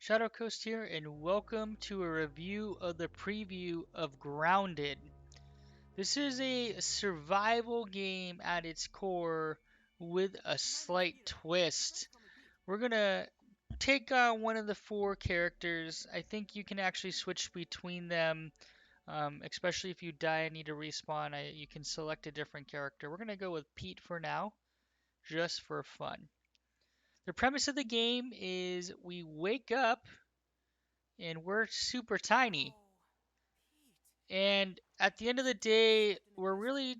Shadow Coast here, and welcome to a review of the preview of Grounded. This is a survival game at its core with a slight twist. We're gonna take on one of the four characters. I think you can actually switch between them, especially if you die and need to respawn. You can select a different character. We're gonna go with Pete for now, just for fun. The premise of the game is we wake up and we're super tiny. And at the end of the day, we're really,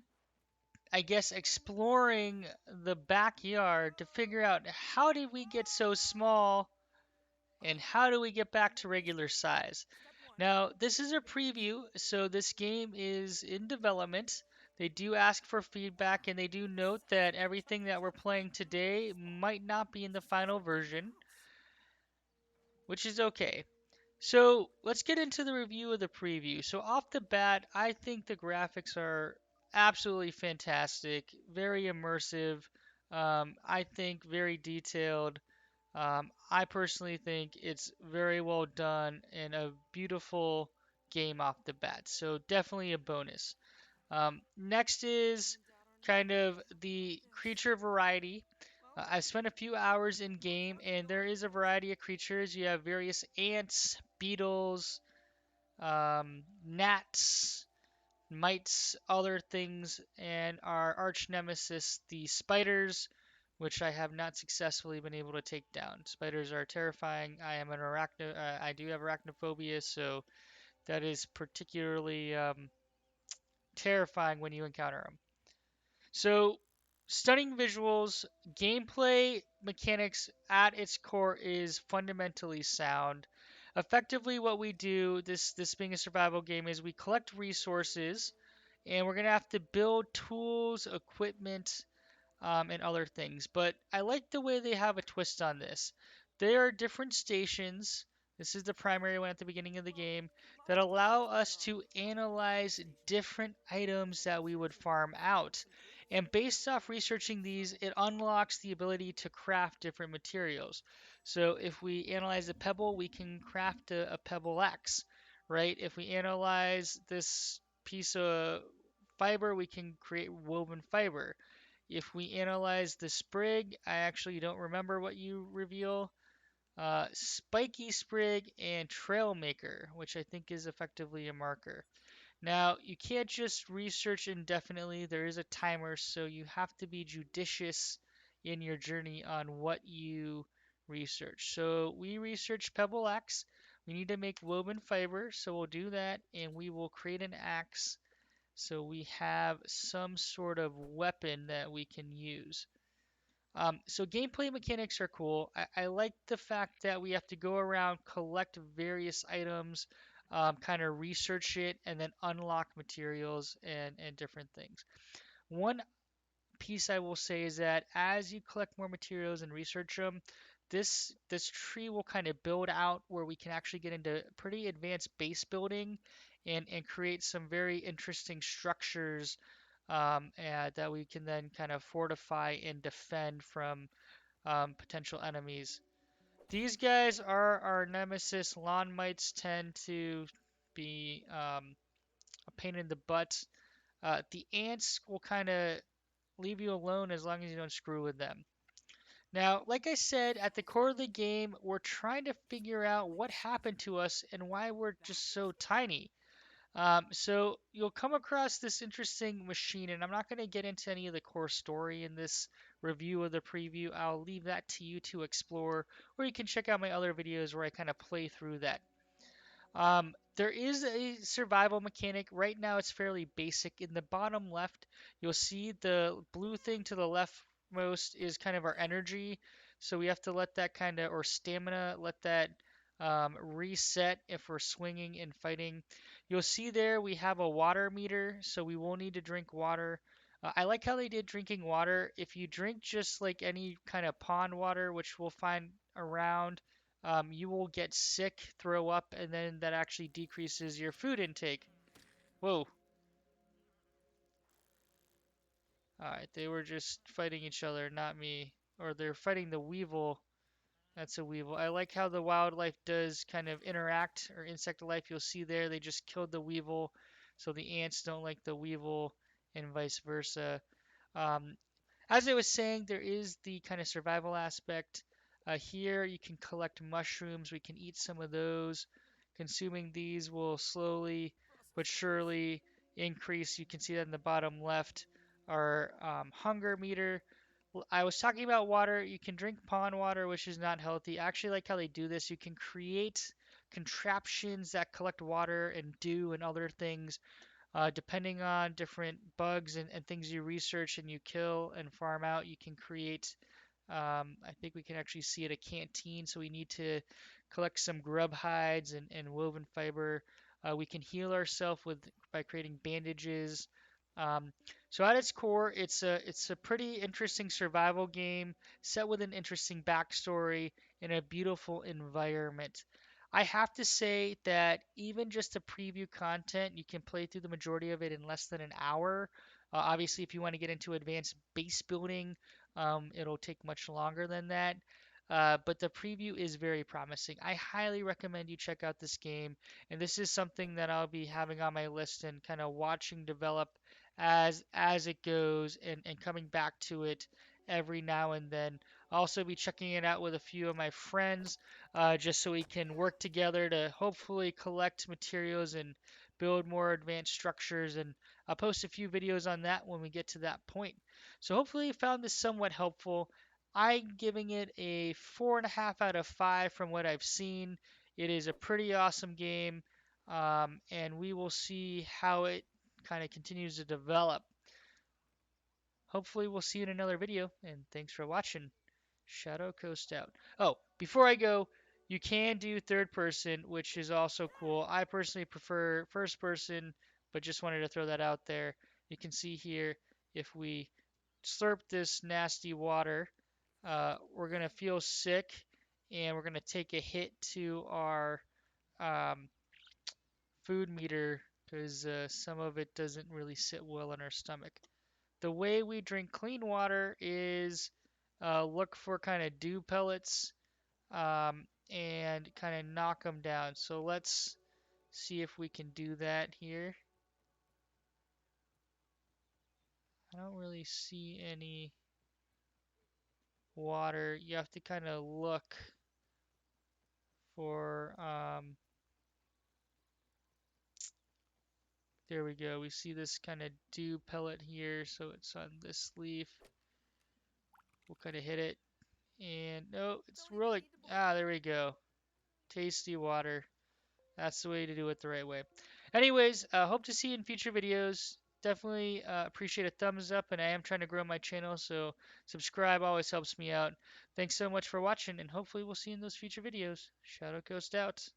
I guess, exploring the backyard to figure out how did we get so small and how do we get back to regular size. Now, this is a preview, so this game is in development. They do ask for feedback and they do note that everything that we're playing today might not be in the final version, which is okay. So let's get into the review of the preview. So off the bat, I think the graphics are absolutely fantastic, very immersive. I think very detailed. I personally think it's very well done and a beautiful game off the bat. So definitely a bonus. Next is kind of the creature variety. I spent a few hours in game, and there is a variety of creatures. You have various ants, beetles, gnats, mites, other things, and our arch nemesis, the spiders, which I have not successfully been able to take down. Spiders are terrifying. I do have arachnophobia, so that is particularly terrifying when you encounter them. So, stunning visuals, gameplay mechanics at its core is fundamentally sound. Effectively, what we do, this being a survival game, is we collect resources, and we're gonna have to build tools, equipment, and other things. But I like the way they have a twist on this. There are different stations. This is the primary one at the beginning of the game that allow us to analyze different items that we would farm out. And based off researching these, it unlocks the ability to craft different materials. So if we analyze a pebble, we can craft a pebble axe, right? If we analyze this piece of fiber, we can create woven fiber. If we analyze the sprig, I actually don't remember what you reveal. Spiky sprig and trailmaker, which I think is effectively a marker. Now, you can't just research indefinitely. There is a timer, so you have to be judicious in your journey on what you research. So we research pebble axe. We need to make woven fiber, so we'll do that, and we will create an axe so we have some sort of weapon that we can use. So gameplay mechanics are cool. I like the fact that we have to go around, collect various items, kind of research it, and then unlock materials and different things. One piece I will say is that as you collect more materials and research them, this tree will kind of build out where we can actually get into pretty advanced base building and create some very interesting structures that we can then kind of fortify and defend from potential enemies. These guys are our nemesis. Lawn mites tend to be a pain in the butt. The ants will kind of leave you alone as long as you don't screw with them. Now, like I said, at the core of the game, we're trying to figure out what happened to us and why we're just so tiny. So you'll come across this interesting machine, and I'm not going to get into any of the core story in this review of the preview. I'll leave that to you to explore, or you can check out my other videos where I kind of play through that. There is a survival mechanic. Right now, it's fairly basic. In the bottom left, you'll see the blue thing to the leftmost is kind of our energy. So we have to let that kind of, or stamina, let that reset if we're swinging and fighting. You'll see there we have a water meter, so we will need to drink water. I like how they did drinking water. If you drink just like any kind of pond water, which we'll find around, you will get sick, throw up, and then that actually decreases your food intake. Whoa. Alright, they were just fighting each other, not me. Or they're fighting the weevil, That's a weevil. I like how the wildlife does kind of interact, or insect life. You'll see there they just killed the weevil, so the ants don't like the weevil, and vice versa. Um, as I was saying, there is the kind of survival aspect. Here you can collect mushrooms. We can eat some of those. Consuming these will slowly but surely increase. You can see that in the bottom left, our hunger meter. I was talking about water. You can drink pond water, which is not healthy. I actually like how they do this. You can create contraptions that collect water and dew and other things depending on different bugs and things you research and you kill and farm out, you can create. I think we can actually see it a canteen, so we need to collect some grub hides and woven fiber. We can heal ourselves with by creating bandages. Um, so at its core, it's a pretty interesting survival game set with an interesting backstory in a beautiful environment. I have to say that even just the preview content, you can play through the majority of it in less than an hour. Obviously, if you want to get into advanced base building, it'll take much longer than that. But the preview is very promising. I highly recommend you check out this game, and this is something that I'll be having on my list and kind of watching develop as it goes and coming back to it every now and then. I'll also be checking it out with a few of my friends just so we can work together to hopefully collect materials and build more advanced structures. And I'll post a few videos on that when we get to that point. So hopefully you found this somewhat helpful. I'm giving it a 4.5 out of 5 from what I've seen. It is a pretty awesome game, and we will see how it kind of continues to develop. Hopefully we'll see you in another video, and thanks for watching. Shadow Coast out. Oh, before I go, you can do third person, which is also cool. I personally prefer first person, but just wanted to throw that out there. You can see here if we slurp this nasty water, we're going to feel sick and we're going to take a hit to our um, food meter because some of it doesn't really sit well in our stomach. The way we drink clean water is look for kind of dew pellets and kind of knock them down. So let's see if we can do that here. I don't really see any water. You have to kind of look for, there we go. We see this kind of dew pellet here, so it's on this leaf. We'll kind of hit it. And no, it's really, there we go. Tasty water. That's the way to do it the right way. Anyways, hope to see you in future videos. Definitely appreciate a thumbs up, and I am trying to grow my channel, so subscribe always helps me out. Thanks so much for watching, and hopefully we'll see you in those future videos. Shadow Coast out.